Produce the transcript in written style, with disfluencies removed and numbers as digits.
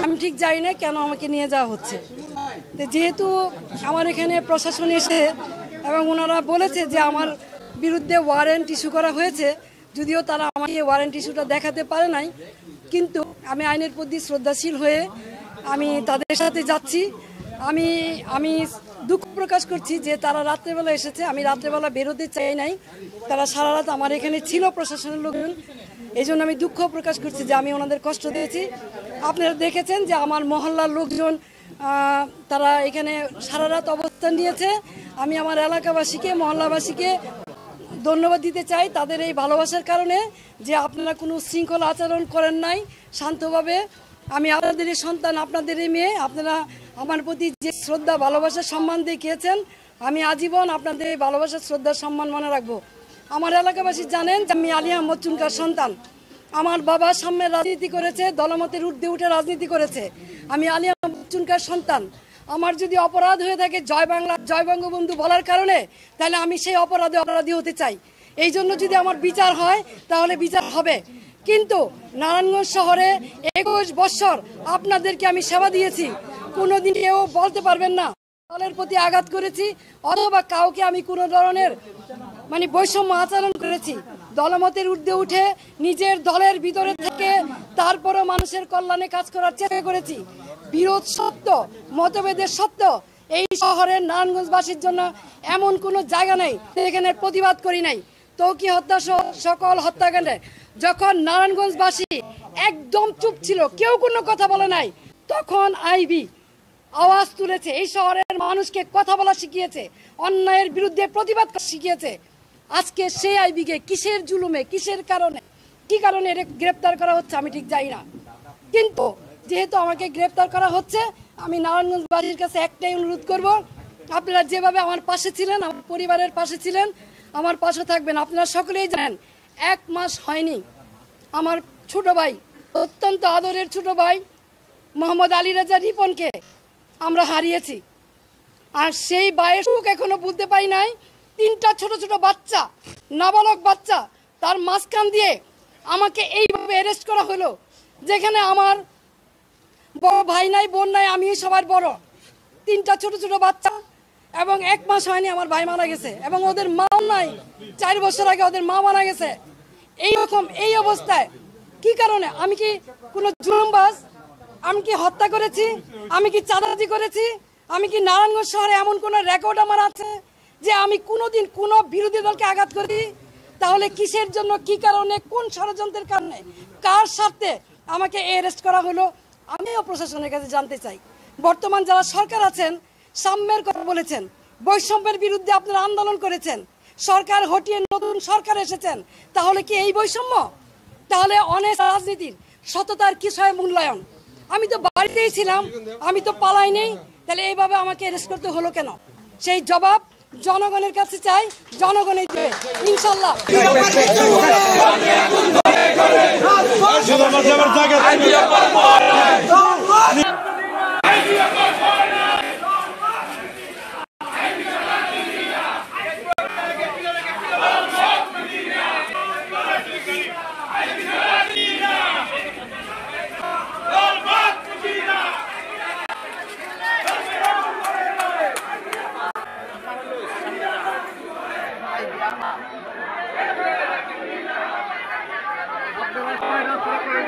আমি ঠিক জানি না কেন আমাকে নিয়ে যাওয়া হচ্ছে। যেহেতু আমার এখানে প্রশাসন এসে এবং ওনারা বলেছে যে আমার বিরুদ্ধে ওয়ারেন্ট ইস্যু করা হয়েছে, যদিও তারা আমাকে ওয়ারেন্ট ইস্যুটা দেখাতে পারে নাই, কিন্তু আমি আইনের প্রতি শ্রদ্ধাশীল হয়ে আমি তাদের সাথে যাচ্ছি। আমি দুঃখ প্রকাশ করছি যে তারা রাত্রেবেলা এসেছে, আমি রাত্রেবেলা বেরোতে চাই নাই, তারা সারা রাত আমার এখানে ছিল প্রশাসনের লোকজন। এই জন্য আমি দুঃখ প্রকাশ করছি যে আমি ওনাদের কষ্ট দিয়েছি। আপনারা দেখেছেন যে আমার মহল্লার লোকজন তারা এখানে সারা রাত অবস্থান নিয়েছে। আমি আমার এলাকাবাসীকে, মহল্লাবাসীকে ধন্যবাদ দিতে চাই তাদের এই ভালোবাসার কারণে, যে আপনারা কোনো শৃঙ্খলা আচরণ করেন নাই, শান্তভাবে। আমি আপনাদেরই সন্তান, আপনাদেরই মেয়ে, আপনারা আমার প্রতি যে শ্রদ্ধা, ভালোবাসা, সম্মান দেখিয়েছেন, আমি আজীবন আপনাদের এই ভালোবাসা, শ্রদ্ধা, সম্মান মনে রাখবো। আমার এলাকাবাসী জানেন যে আমি আলী আহমদ চুনকার সন্তান। আমার বাবা সাম্যের রাজনীতি করেছে, দলমতের ঊর্ধ্বে উঠে রাজনীতি করেছে। আমি আলী আহমদ চুনকার সন্তান। আমার যদি অপরাধ হয়ে থাকে জয় বাংলা, জয় বঙ্গবন্ধু বলার কারণে, তাহলে আমি সেই অপরাধী হতে চাই। এই জন্য যদি আমার বিচার হয় তাহলে বিচার হবে। কিন্তু নারায়ণগঞ্জ শহরে 21 বছর আপনাদেরকে আমি সেবা দিয়েছি, কোনোদিন কেউ বলতে পারবেন না দলের প্রতি আঘাত করেছি অথবা কাউকে আমি কোনো ধরনের বৈষম্য আচরণ করেছি। দলমতের ঊর্ধ্বে উঠে নিজের দলের ভিতরে থেকে তারপরও মানুষের কল্যাণে কাজ করার চেষ্টা করেছি। বিরোধ সত্য, মতভেদের সত্য, এই শহরের নারায়ণগঞ্জবাসীর জন্য এমন কোনো জায়গা নেই এখানে প্রতিবাদ করি নাই। তৌকি হত্যা সহ সকল হত্যাকাণ্ডে যখন নারায়ণগঞ্জবাসী একদম চুপ ছিল, কেউ কোনো কথা বলে নাই, তখন আইবি আওয়াজ তুলেছে, এই শহরের মানুষকে কথা বলা শিখিয়েছে, অন্যায়ের বিরুদ্ধে প্রতিবাদ শিখিয়েছে। আজকে সেই আইবিকে কিসের জুলুমে, কিসের কারণে, কি কারণে গ্রেপ্তার করা হচ্ছে আমি ঠিক জানি না। কিন্তু যেহেতু আমাকে গ্রেপ্তার করা হচ্ছে, আমি নারায়ণগঞ্জবাসীর কাছে একটাই অনুরোধ করব, আপনারা যেভাবে আমার পাশে ছিলেন, আমার পরিবারের পাশে ছিলেন, আমার পাশে থাকবেন। আপনারা সকলেই জানেন 1 মাস হয়নি আমার ছোট ভাই, অত্যন্ত আদরের ছোট ভাই মোহাম্মদ আলী রাজা রিপনকে আমরা হারিয়েছি। আর সেই ভাইয়ের সুখ এখনো বুঝতে পাই নাই। 3টা ছোট ছোট বাচ্চা, নাবালক বাচ্চা, তার মাঝখান দিয়ে আমাকে এইভাবে অ্যারেস্ট করা হলো, যেখানে আমার বড় ভাই নাই, বোন নাই, আমি সবার বড়। 3টা ছোট ছোট বাচ্চা এবং 1 মাস হয়নি আমার ভাই মারা গেছে এবং ওদের মাও নাই। 4 বছর আগে ওদের মা মারা গেছে। এইরকম এই অবস্থায় কি কারণে? আমি কি কোনো জুলুমবাজ? আমি কি হত্যা করেছি? আমি কি চাঁদাবাজি করেছি? আমি কি নারায়ণগঞ্জ শহরে এমন কোনো রেকর্ড আমার আছে যে আমি কোনোদিন কোনো বিরোধী দলকে আঘাত করি? তাহলে কিসের জন্য, কি কারণে, কোন ষড়যন্ত্রের কারণে, কার স্বার্থে আমাকে অ্যারেস্ট করা হলো? আমিও প্রশাসনের কাছে জানতে চাই। বর্তমান যারা সরকার আছেন, সাম্যের কথা বলেছেন, বৈষম্যের বিরুদ্ধে আপনারা আন্দোলন করেছেন, সরকার হটিয়ে নতুন সরকার এসেছেন, তাহলে কি এই বৈষম্য? তাহলে অনেক রাজনীতির সততার বিষয়ে মূল্যায়ন। আমি তো বাড়িতেই ছিলাম, আমি তো পালাই নেই, তাহলে এইভাবে আমাকে অ্যারেস্ট করতে হলো কেন? সেই জবাব জনগণের কাছে চাই, জনগণই দেবে ইনশাল্লাহ। আপনারা